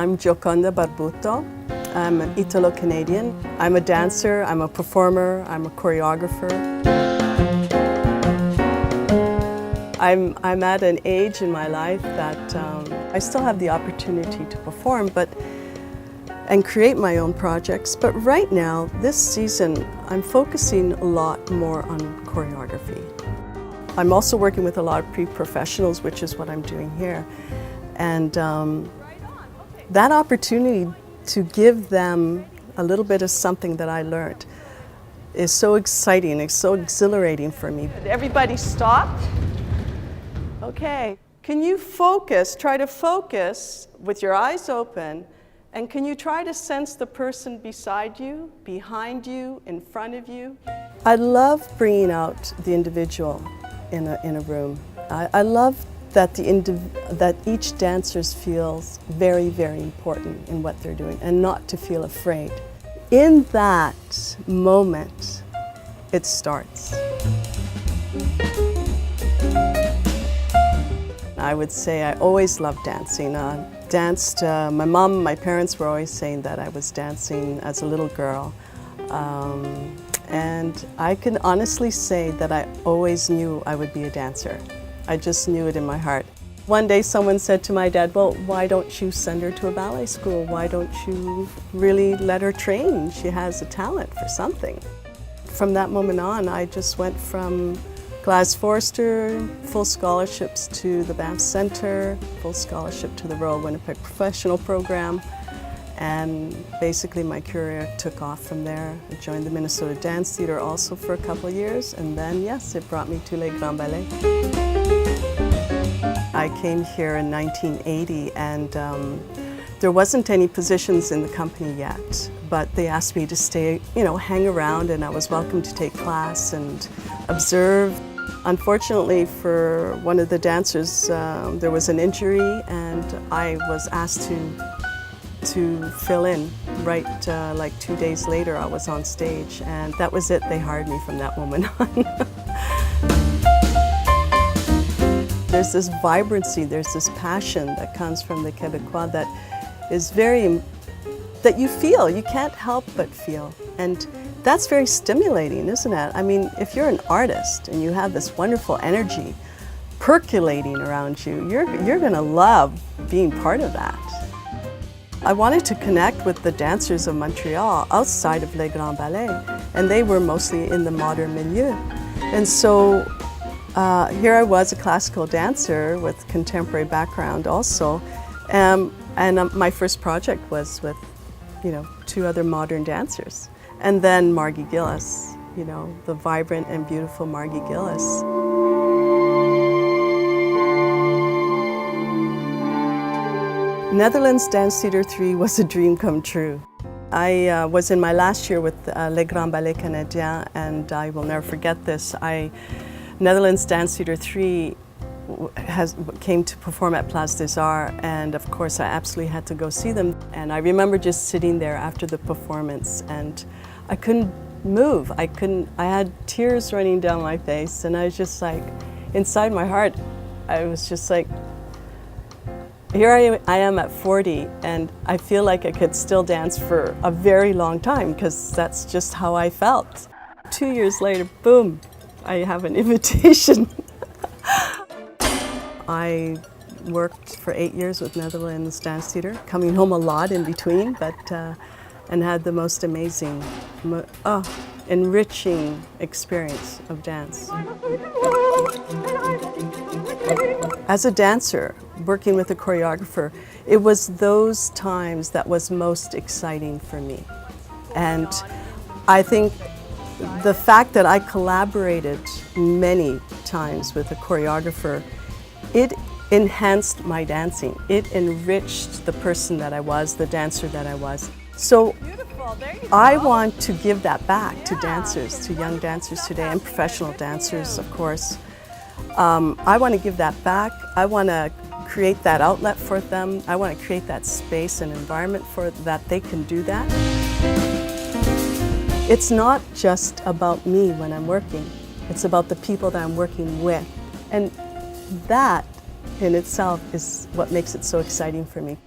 I'm Gioconda Barbuto. I'm an Italo-Canadian. I'm a dancer, I'm a performer, I'm a choreographer. I'm at an age in my life that I still have the opportunity to perform and create my own projects, but right now, this season, I'm focusing a lot more on choreography. I'm also working with a lot of pre-professionals, which is what I'm doing here. And that opportunity to give them a little bit of something that I learned is so exciting, it's so exhilarating for me. Everybody stop. Okay, can you focus, try to focus with your eyes open, and can you try to sense the person beside you, behind you, in front of you? I love bringing out the individual in a room. I love that each dancer feels very, very important in what they're doing and not to feel afraid. In that moment, it starts. I would say I always loved dancing. My mom, my parents were always saying that I was dancing as a little girl. And I can honestly say that I always knew I would be a dancer. I just knew it in my heart. One day someone said to my dad, well, why don't you send her to a ballet school? Why don't you really let her train? She has a talent for something. From that moment on, I just went from Glass Forster, full scholarships to the Banff Centre, full scholarship to the Royal Winnipeg Professional Program, and basically my career took off from there. I joined the Minnesota Dance Theatre also for a couple of years, and then yes, it brought me to Les Grands Ballets. I came here in 1980 and there wasn't any positions in the company yet, but they asked me to stay, hang around, and I was welcome to take class and observe. Unfortunately for one of the dancers, there was an injury and I was asked to fill in. Right, like 2 days later I was on stage, and that was it. They hired me from that moment on. There's this vibrancy, there's this passion that comes from the Québécois that is that you feel, you can't help but feel. And that's very stimulating, isn't it? I mean, if you're an artist and you have this wonderful energy percolating around you, you're gonna love being part of that. I wanted to connect with the dancers of Montreal outside of Les Grands Ballets, and they were mostly in the modern milieu. And so here I was, a classical dancer with contemporary background also, and my first project was with, two other modern dancers. And then Margie Gillis, the vibrant and beautiful Margie Gillis. Netherlands Dance Theater III was a dream come true. I was in my last year with Les Grands Ballets Canadiens, and I will never forget this. Netherlands Dance Theater III came to perform at Place des Arts, and of course I absolutely had to go see them. And I remember just sitting there after the performance, and I couldn't move. I had tears running down my face, and I was just like, inside my heart, I was just like, here I am at 40, and I feel like I could still dance for a very long time, because that's just how I felt. 2 years later, boom, I have an invitation. I worked for 8 years with Netherlands Dance Theatre, coming home a lot in between, and had the most amazing, enriching experience of dance. As a dancer, working with a choreographer, it was those times that was most exciting for me. And I think the fact that I collaborated many times with a choreographer, it enhanced my dancing. It enriched the person that I was, the dancer that I was. So I want to give that back to dancers, to young dancers today, and professional dancers, of course. I want to give that back. I want to create that outlet for them. I want to create that space and environment for that they can do that. It's not just about me when I'm working. It's about the people that I'm working with. And that in itself is what makes it so exciting for me.